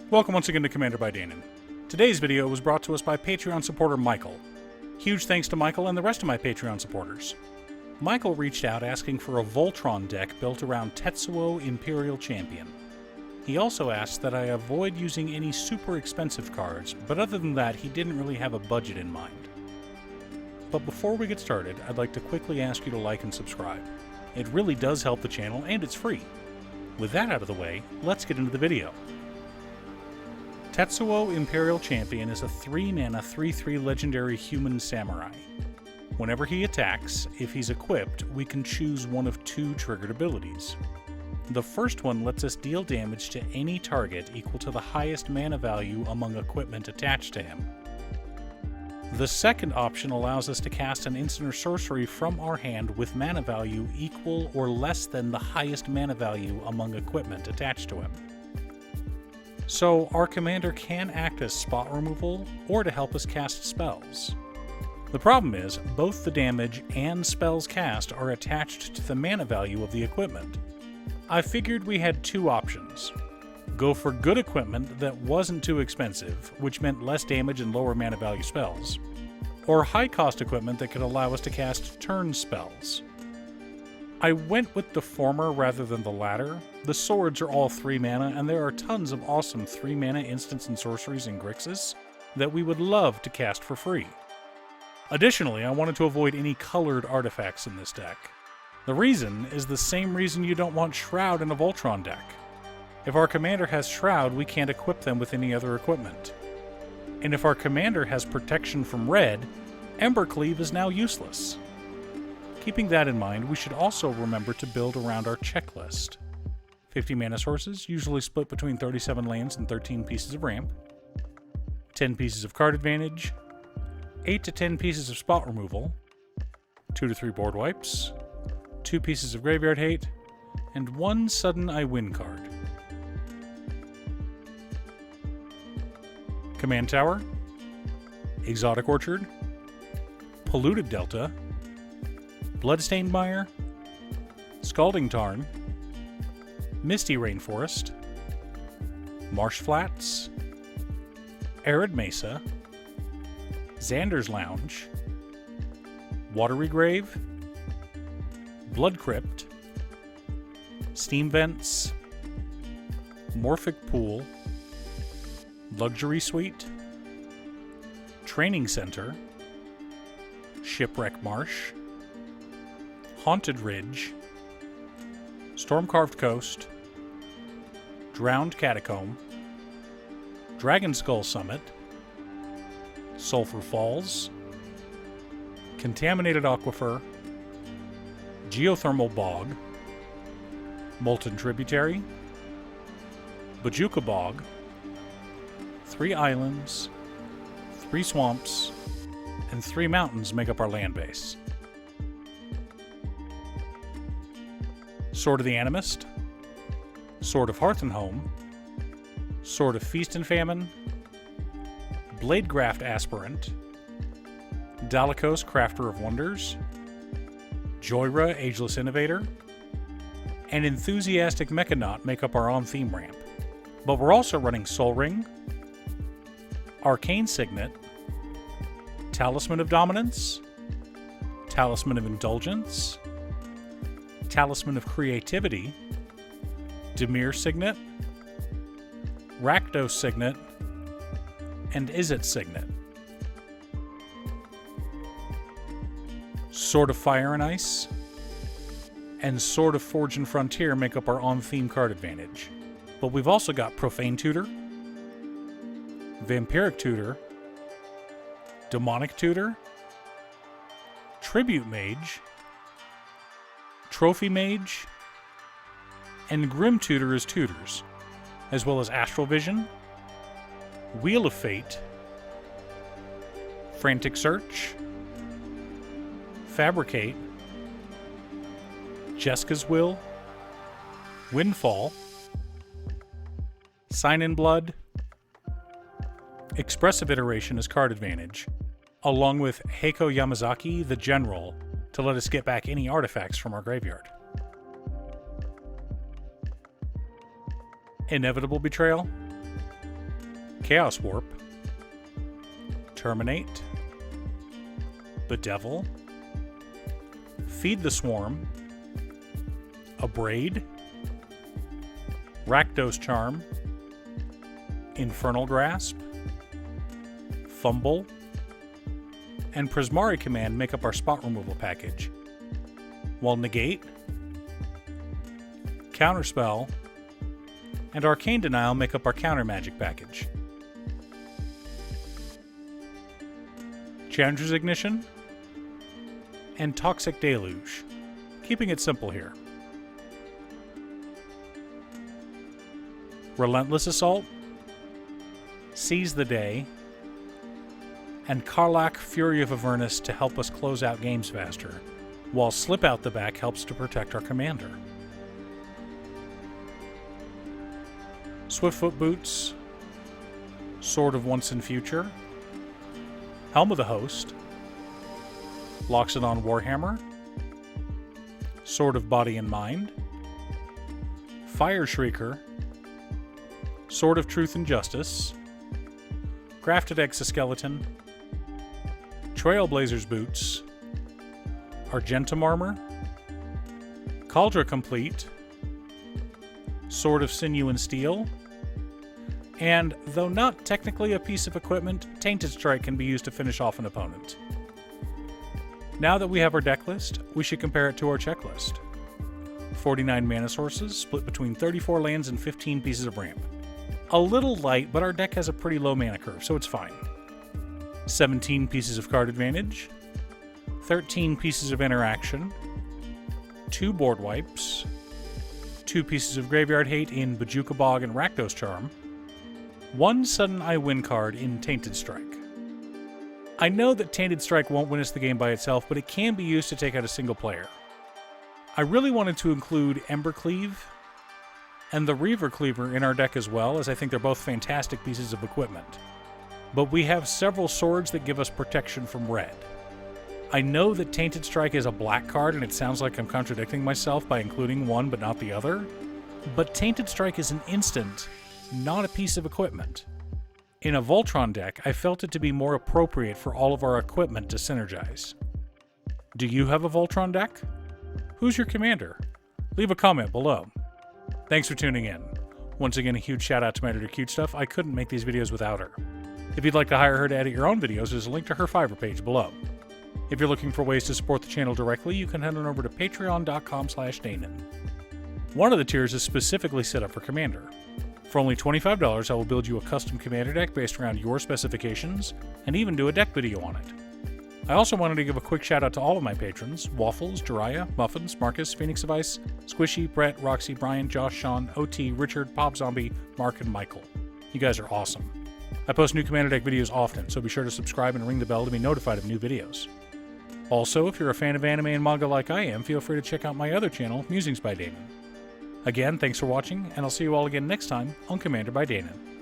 Welcome once again to Commander by Danon. Today's video was brought to us by Patreon supporter Michael. Huge thanks to Michael and the rest of my Patreon supporters. Michael reached out asking for a Voltron deck built around Tetsuo Imperial Champion. He also asked that I avoid using any super expensive cards, but other than that, he didn't really have a budget in mind. But before we get started, I'd like to quickly ask you to like and subscribe. It really does help the channel, and it's free. With that out of the way, let's get into the video. Tetsuo Imperial Champion is a 3-mana 3/3 legendary human samurai. Whenever he attacks, if he's equipped, we can choose one of two triggered abilities. The first one lets us deal damage to any target equal to the highest mana value among equipment attached to him. The second option allows us to cast an instant or sorcery from our hand with mana value equal or less than the highest mana value among equipment attached to him. So our commander can act as spot removal or to help us cast spells. The problem is, both the damage and spells cast are attached to the mana value of the equipment. I figured we had two options. Go for good equipment that wasn't too expensive, which meant less damage and lower mana value spells, or high cost equipment that could allow us to cast turn spells. I went with the former rather than the latter. The swords are all 3 mana, and there are tons of awesome 3 mana instants and sorceries and Grixis that we would love to cast for free. Additionally, I wanted to avoid any colored artifacts in this deck. The reason is the same reason you don't want Shroud in a Voltron deck. If our commander has Shroud, we can't equip them with any other equipment. And if our commander has protection from red, Embercleave is now useless. Keeping that in mind, we should also remember to build around our checklist. 50 mana sources, usually split between 37 lands and 13 pieces of ramp. 10 pieces of card advantage. 8 to 10 pieces of spot removal. 2 to 3 board wipes. 2 pieces of graveyard hate. And 1 sudden I win card. Command Tower. Exotic Orchard. Polluted Delta. Bloodstained Mire, Scalding Tarn, Misty Rainforest, Marsh Flats, Arid Mesa, Xander's Lounge, Watery Grave, Blood Crypt, Steam Vents, Morphic Pool, Luxury Suite, Training Center, Shipwreck Marsh, Haunted Ridge, Storm-Carved Coast, Drowned Catacomb, Dragon Skull Summit, Sulphur Falls, Contaminated Aquifer, Geothermal Bog, Molten Tributary, Bajuka Bog, 3 islands, 3 swamps, and 3 mountains make up our land base. Sword of the Animist, Sword of Hearth and Home, Sword of Feast and Famine, Bladegraft Aspirant, Dalikos Crafter of Wonders, Joyra Ageless Innovator, and Enthusiastic Mechanaut make up our on-theme ramp. But we're also running Soul Ring, Arcane Signet, Talisman of Dominance, Talisman of Indulgence, Talisman of Creativity, Dimir Signet, Rakdos Signet, and Izzet Signet. Sword of Fire and Ice, and Sword of Forge and Frontier make up our on-theme card advantage. But we've also got Profane Tutor, Vampiric Tutor, Demonic Tutor, Tribute Mage, Trophy Mage, and Grim Tutor as tutors, as well as Astral Vision, Wheel of Fate, Frantic Search, Fabricate, Jeska's Will, Windfall, Sign in Blood, Expressive Iteration as card advantage, along with Heiko Yamazaki, the General, to let us get back any artifacts from our graveyard. Inevitable Betrayal, Chaos Warp, Terminate, Bedevil, Feed the Swarm, Abrade, Rakdos Charm, Infernal Grasp, Fumble, and Prismari Command make up our spot removal package, while Negate, Counterspell, and Arcane Denial make up our counter magic package. Challenger's Ignition, and Toxic Deluge, keeping it simple here. Relentless Assault, Seize the Day, and Karlach, Fury of Avernus to help us close out games faster, while Slip Out the Back helps to protect our commander. Swiftfoot Boots, Sword of Once and Future, Helm of the Host, Loxodon Warhammer, Sword of Body and Mind, Fire Shrieker, Sword of Truth and Justice, Grafted Exoskeleton, Trailblazer's Boots, Argentum Armor, Cauldra Complete, Sword of Sinew and Steel, and, though not technically a piece of equipment, Tainted Strike can be used to finish off an opponent. Now that we have our deck list, we should compare it to our checklist. 49 mana sources, split between 34 lands and 15 pieces of ramp. A little light, but our deck has a pretty low mana curve, so it's fine. 17 pieces of card advantage, 13 pieces of interaction, 2 board wipes, 2 pieces of graveyard hate in Bojuka Bog and Rakdos Charm, 1 Sudden I Win card in Tainted Strike. I know that Tainted Strike won't win us the game by itself, but it can be used to take out a single player. I really wanted to include Embercleave and the Reaver Cleaver in our deck as well, as I think they're both fantastic pieces of equipment. But we have several swords that give us protection from red. I know that Tainted Strike is a black card, and it sounds like I'm contradicting myself by including one but not the other, but Tainted Strike is an instant, not a piece of equipment. In a Voltron deck, I felt it to be more appropriate for all of our equipment to synergize. Do you have a Voltron deck? Who's your commander? Leave a comment below. Thanks for tuning in. Once again, a huge shout out to my editor Cute Stuff. I couldn't make these videos without her. If you'd like to hire her to edit your own videos, there's a link to her Fiverr page below. If you're looking for ways to support the channel directly, you can head on over to patreon.com/Danon. One of the tiers is specifically set up for Commander. For only $25, I will build you a custom Commander deck based around your specifications, and even do a deck video on it. I also wanted to give a quick shout out to all of my patrons: Waffles, Jiraiya, Muffins, Marcus, Phoenix of Ice, Squishy, Brett, Roxy, Brian, Josh, Sean, OT, Richard, Pop Zombie, Mark, and Michael. You guys are awesome. I post new Commander deck videos often, so be sure to subscribe and ring the bell to be notified of new videos. Also, if you're a fan of anime and manga like I am, feel free to check out my other channel, Musings by Danon. Again, thanks for watching, and I'll see you all again next time on Commander by Danon.